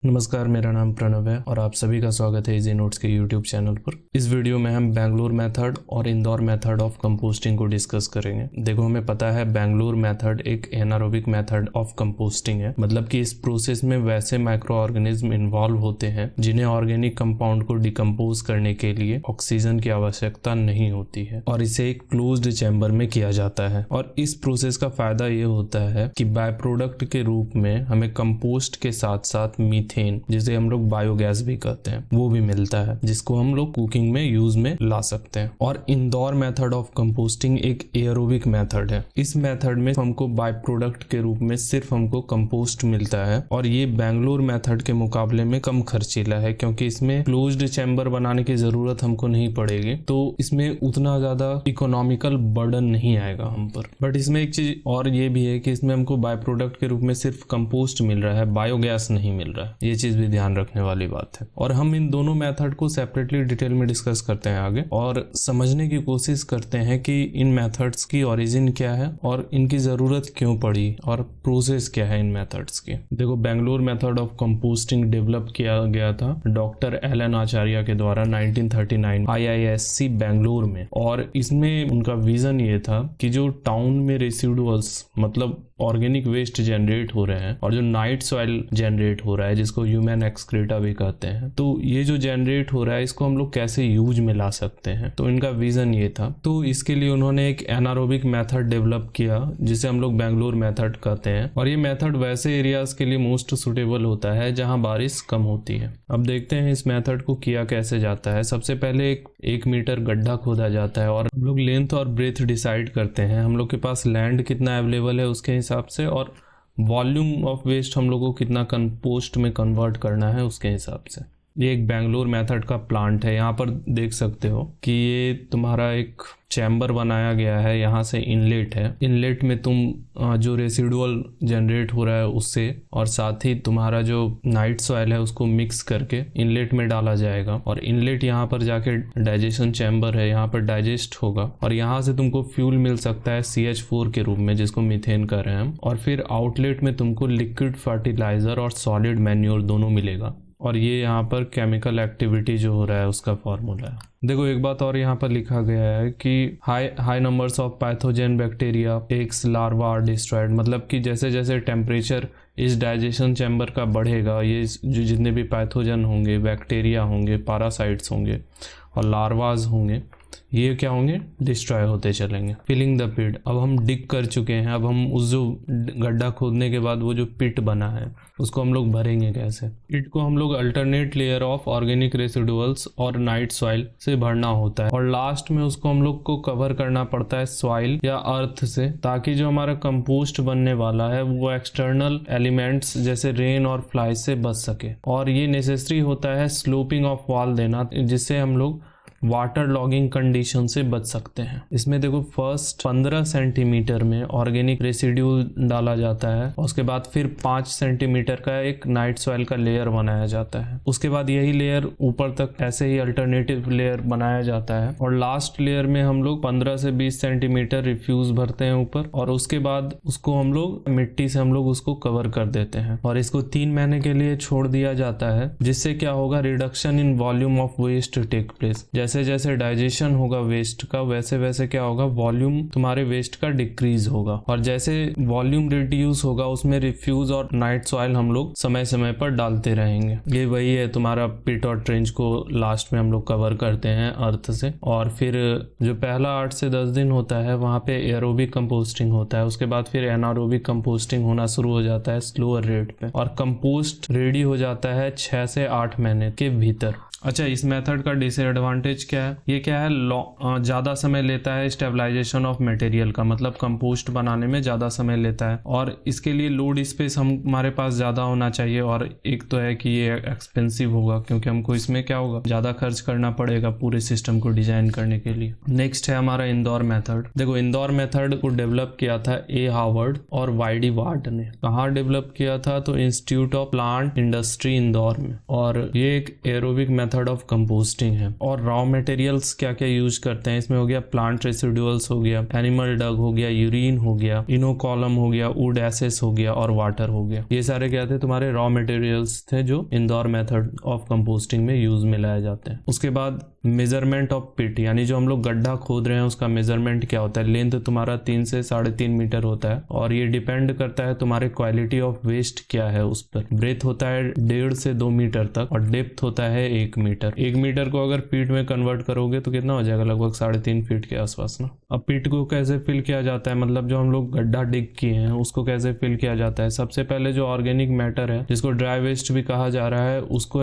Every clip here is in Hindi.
नमस्कार, मेरा नाम प्रणव है और आप सभी का स्वागत है इजी नोट्स के यूट्यूब चैनल पर। इस वीडियो में हम बेंगलुरु मेथड और इंदौर मेथड ऑफ कंपोस्टिंग को डिस्कस करेंगे। देखो, हमें पता है बेंगलुरु मेथड एक एनारोबिक मेथड ऑफ कंपोस्टिंग है, मतलब कि इस प्रोसेस में वैसे माइक्रो ऑर्गेनिज्म इन्वॉल्व होते हैं जिन्हें ऑर्गेनिक कंपाउंड को डिकम्पोज करने के लिए ऑक्सीजन की आवश्यकता नहीं होती है और इसे एक क्लोज्ड चैम्बर में किया जाता है। और इस प्रोसेस का फायदा ये होता है कि बाय प्रोडक्ट के रूप में हमें कंपोस्ट के साथ साथ मीथेन, जिसे हम लोग बायोगैस भी कहते हैं, वो भी मिलता है, जिसको हम लोग कुकिंग में यूज में ला सकते हैं। और इंदौर मेथड ऑफ कंपोस्टिंग एक एरोबिक मेथड है। इस मेथड में हमको बाय प्रोडक्ट के रूप में सिर्फ हमको कंपोस्ट मिलता है और ये बेंगलुरु मेथड के मुकाबले में कम खर्चीला है, क्योंकि इसमें क्लोज्ड चैम्बर बनाने की जरूरत हमको नहीं पड़ेगी, तो इसमें उतना ज्यादा इकोनॉमिकल बर्डन नहीं आएगा हम पर। बट इसमें एक चीज और ये भी है कि इसमें हमको बाय प्रोडक्ट के रूप में सिर्फ कंपोस्ट मिल रहा है, बायोगैस नहीं मिल रहा है। ये चीज भी ध्यान रखने वाली बात है। और हम इन दोनों मेथड को सेपरेटली डिटेल में डिस्कस करते हैं आगे और समझने की कोशिश करते हैं कि इन मेथड्स की ओरिजिन क्या है और इनकी जरूरत क्यों पड़ी और प्रोसेस क्या है इन मेथड्स की। देखो, Bengaluru method of composting develop किया गया था डॉक्टर एलन आचार्य के द्वारा 1939 IISc बेंगलुरु में। और इसमें उनका विजन ये था कि जो टाउन में रेसिडुअल्स, मतलब ऑर्गेनिक वेस्ट जनरेट हो रहे हैं और जो नाइट सॉइल जनरेट हो रहा है, जिसको ह्यूमन एक्सक्रीटा भी कहते हैं, तो ये जो जनरेट हो रहा है इसको हम लोग कैसे यूज में ला सकते हैं, तो इनका विजन ये था। तो इसके लिए उन्होंने एक एनारोबिक मेथड डेवलप किया जिसे हम लोग बेंगलुरु मेथड कहते हैं। और ये मेथड वैसे एरियाज के लिए मोस्ट सुटेबल होता है जहां बारिश कम होती है। अब देखते हैं इस मेथड को किया कैसे जाता है। सबसे पहले एक मीटर गड्ढा खोदा जाता है और हम लोग लेंथ और ब्रेथ डिसाइड करते हैं, हम लोग के पास लैंड कितना अवेलेबल है उसके हिसाब से, और वॉल्यूम ऑफ वेस्ट हम लोग को कितना कंपोस्ट में कन्वर्ट करना है उसके हिसाब से। ये एक बेंगलुरु मेथड का प्लांट है। यहाँ पर देख सकते हो कि ये तुम्हारा एक चैम्बर बनाया गया है, यहाँ से इनलेट है। इनलेट में तुम जो रेसिडुअल जनरेट हो रहा है उससे और साथ ही तुम्हारा जो नाइट सॉइल है उसको मिक्स करके इनलेट में डाला जाएगा और इनलेट यहाँ पर जाके डाइजेशन चैम्बर है, यहाँ पर डाइजेस्ट होगा और यहाँ से तुमको फ्यूल मिल सकता है CH4 के रूप में, जिसको मीथेन कर रहे हैं हम। और फिर आउटलेट में तुमको लिक्विड फर्टिलाइजर और सॉलिड मैन्योर दोनों मिलेगा। और ये यहाँ पर केमिकल एक्टिविटी जो हो रहा है उसका फॉर्मूला है। देखो, एक बात और यहाँ पर लिखा गया है कि high numbers of pathogen bacteria eggs larvae are destroyed, मतलब कि जैसे जैसे टेम्परेचर इस डाइजेशन चैम्बर का बढ़ेगा, ये जो जितने भी पैथोजन होंगे, बैक्टीरिया होंगे, पैरासाइट्स होंगे और लार्वाज होंगे, ये क्या होंगे, डिस्ट्रॉय होते चलेंगे। फिलिंग द पिट, अब हम डिग कर चुके हैं, अब हम उस जो गड्ढा खोदने के बाद वो जो पिट बना है उसको हम लोग भरेंगे कैसे। पिट को हम लोग alternate layer of organic residuals और नाइट सॉइल से भरना होता है और लास्ट में उसको हम लोग को कवर करना पड़ता है सॉइल या अर्थ से, ताकि जो हमारा कंपोस्ट बनने वाला है वो एक्सटर्नल एलिमेंट्स जैसे रेन और फ्लाई से बच सके। और ये नेसेसरी होता है स्लोपिंग ऑफ वॉल देना, जिससे हम लोग वाटर लॉगिंग कंडीशन से बच सकते हैं। इसमें देखो, फर्स्ट 15 सेंटीमीटर में ऑर्गेनिक रेसिड्यू डाला जाता है, उसके बाद फिर 5 सेंटीमीटर का एक नाइट सॉइल का लेयर बनाया जाता है, उसके बाद यही लेयर ऊपर तक ऐसे ही अल्टरनेटिव लेयर बनाया जाता है और लास्ट लेयर में हम लोग 15 से 20 सेंटीमीटर रिफ्यूज भरते हैं ऊपर और उसके बाद उसको हम लोग मिट्टी से हम लोग उसको कवर कर देते हैं और इसको 3 महीने के लिए छोड़ दिया जाता है, जिससे क्या होगा, reduction in volume of waste take place. जैसे जैसे डाइजेशन होगा वेस्ट का, वैसे वैसे क्या होगा, वॉल्यूम तुम्हारे वेस्ट का डिक्रीज होगा और जैसे वॉल्यूम रिड्यूस होगा उसमें रिफ्यूज और नाइट सॉइल हम लोग समय समय पर डालते रहेंगे। ये वही है तुम्हारा पिट और ट्रेंच को लास्ट में हम लोग कवर करते हैं अर्थ से। और फिर जो पहला 8 से 10 दिन होता है वहां पे एरोबिक कंपोस्टिंग होता है, उसके बाद फिर एनारोबिक कंपोस्टिंग होना शुरू हो जाता है स्लोअर रेट पे और कंपोस्ट रेडी हो जाता है 6 से 8 महीने के भीतर। अच्छा, इस मेथड का डिसएडवांटेज क्या है, ये क्या है, ज़्यादा समय लेता है स्टेबलाइजेशन ऑफ मटेरियल का, मतलब कंपोस्ट बनाने में ज़्यादा समय लेता है और इसके लिए लोड स्पेस हमारे पास ज़्यादा होना चाहिए। और एक तो है कि ये एक्सपेंसिव होगा, क्योंकि हमको इसमें क्या होगा, ज़्यादा खर्च करना पड़ेगा पूरे सिस्टम को डिजाइन करने के लिए। नेक्स्ट है हमारा इंदौर मेथड। देखो, इंदौर मेथड को डेवलप किया था A. हार्वर्ड और YD वार्ड ने। कहाँ डेवलप किया था, तो institute of plant industry Indore में। और ये एक एरोबिक मेथड ऑफ कंपोस्टिंग है। और रॉ मटेरियल्स क्या क्या यूज करते हैं, इसमें हो गया प्लांट रेसिडुअल्स हो गया, एनिमल डग हो गया, यूरिन हो गया, इनोकॉलम हो गया, वुड एसेस हो गया और वाटर हो गया। ये सारे क्या थे, तुम्हारे रॉ मटेरियल्स थे जो इंदौर मेथड ऑफ कंपोस्टिंग में यूज में लाए जाते हैं। उसके बाद मेजरमेंट ऑफ पिट, यानी जो हम लोग गड्ढा खोद रहे हैं उसका मेजरमेंट क्या होता है। लेंथ तुम्हारा 3 से 3.5 मीटर होता है और ये डिपेंड करता है तुम्हारे क्वालिटी ऑफ वेस्ट क्या है उस पर। ब्रेथ होता है 1.5 से 2 मीटर तक और डेप्थ होता है 1 मीटर। 1 मीटर को अगर फीट में कन्वर्ट करोगे तो कितना हो जाएगा, लगभग 3.5 फीट के आसपास ना। अब पिट को कैसे फिल किया जाता है, मतलब जो हम लोग गड्ढा डिग किए हैं उसको कैसे फिल किया जाता है। सबसे पहले जो ऑर्गेनिक मैटर है जिसको ड्राई वेस्ट भी कहा जा रहा है उसको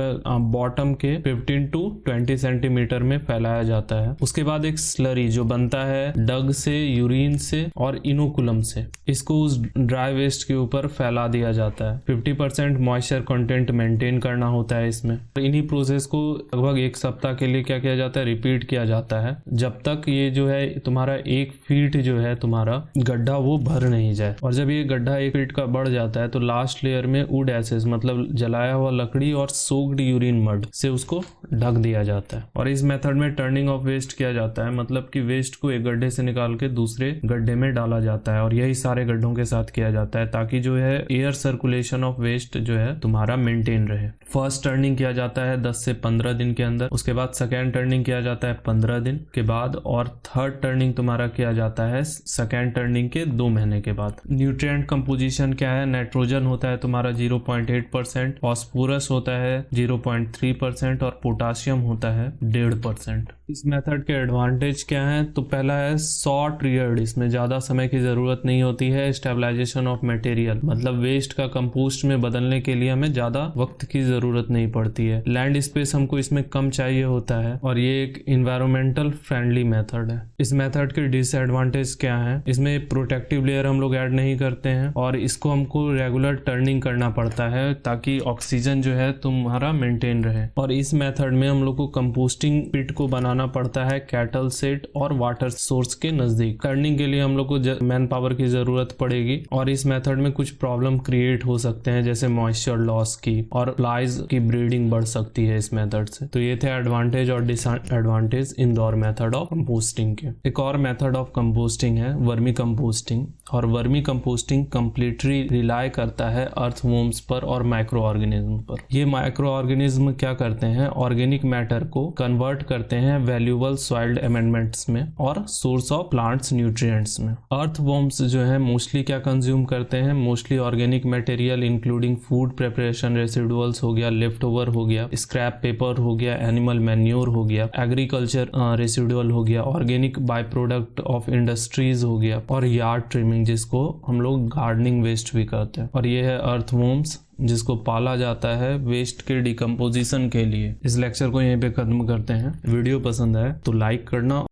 बॉटम के 15 to 20 सेंटीमीटर में फैलाया जाता है। उसके बाद एक स्लरी जो बनता है डग से, यूरिन से और इनोकुलम से, इसको उस ड्राई वेस्ट के ऊपर फैला दिया जाता है। 50% मॉइस्चर कंटेंट मेंटेन करना होता है इसमें। इन्हीं प्रोसेस को लगभग 1 सप्ताह के लिए क्या किया जाता है, रिपीट किया जाता है, जब तक ये जो है तुम्हारा 1 फीट जो है तुम्हारा गड्ढा वो भर नहीं जाए। और जब ये गड्ढा 1 फीट का बढ़ जाता है तो लास्ट लेयर में वुड एसेस मतलब जलाया हुआ लकड़ी और सोक्ड यूरिन मड से उसको ढक दिया जाता है। और इस मेथड में टर्निंग ऑफ वेस्ट किया जाता है, मतलब कि वेस्ट को एक गड्ढे से निकाल के दूसरे गड्ढे में डाला जाता है और यही सारे गड्ढों के साथ किया जाता है ताकि जो है एयर सर्कुलेशन ऑफ वेस्ट जो है तुम्हारा मेंटेन रहे। फर्स्ट टर्निंग किया जाता है 10 से 15 दिन के अंदर, उसके बाद सेकेंड टर्निंग किया जाता है 15 दिन के बाद और थर्ड टर्निंग तुम्हारा किया जाता है सेकेंड टर्निंग के 2 महीने के बाद। न्यूट्रिएंट कंपोजिशन क्या है, नाइट्रोजन होता है तुम्हारा 0.8%, फॉस्फोरस होता है 0.3% और पोटासियम होता है 1.5%। इस मेथड के एडवांटेज क्या है, तो पहला है शॉर्ट पीरियड, इसमें ज्यादा समय की जरूरत नहीं होती है। स्टेबलाइजेशन ऑफ मटेरियल मतलब वेस्ट का कंपोस्ट में बदलने के लिए हमें ज्यादा वक्त की जरूरत नहीं पड़ती है। लैंड स्पेस हमको इसमें कम चाहिए होता है और ये एक इन्वायरमेंटल फ्रेंडली मेथड है। इस मेथड के डिसएडवांटेज क्या है, इसमें प्रोटेक्टिव लेयर हम लोग ऐड नहीं करते हैं और इसको हमको रेगुलर टर्निंग करना पड़ता है ताकि ऑक्सीजन जो है तुम्हारा मेंटेन रहे। और इस मेथड में हम लोग को कंपोस्टिंग पिट को बनाना पड़ता है कैटल सेट और वाटर सोर्स के नजदीक। टर्निंग के लिए हम लोग को मैन पावर की जरूरत पड़ेगी और इस मेथड में कुछ प्रॉब्लम क्रिएट हो सकते हैं जैसे मॉइस्चर लॉस की और फ्लाइज की ब्रीडिंग बढ़ सकती है इस मेथड से। तो ये थे एडवांटेज और disadvantage Indore method of composting के। एक और मेथड ऑफ कंपोस्टिंग है वर्मी कंपोस्टिंग और वर्मी कंपोस्टिंग कंप्लीटली रिलाई करता है अर्थवॉर्म्स पर और माइक्रो ऑर्गेनिज्म पर। ये माइक्रो ऑर्गेनिज्म क्या करते हैं, ऑर्गेनिक मैटर को कन्वर्ट करते हैं वैल्यूएबल सॉइल्ड एमेंडमेंट्स में और सोर्स ऑफ प्लांट्स न्यूट्रिएंट्स में। अर्थवॉर्म्स जो है मोस्टली क्या कंज्यूम करते हैं, mostly organic material including food preparation residuals हो गया, लेफ्ट ओवर हो गया, स्क्रैप पेपर हो गया, एनिमल मैन्योर हो गया, एग्रीकल्चर रेसिडुअल हो गया, organic by product of industries हो गया और यार्ड ट्रिमिंग जिसको हम लोग गार्डनिंग वेस्ट भी कहते हैं। और ये है अर्थवॉर्म्स जिसको पाला जाता है वेस्ट के डिकम्पोजिशन के लिए। इस लेक्चर को यहीं पे खत्म करते हैं। वीडियो पसंद आए तो लाइक करना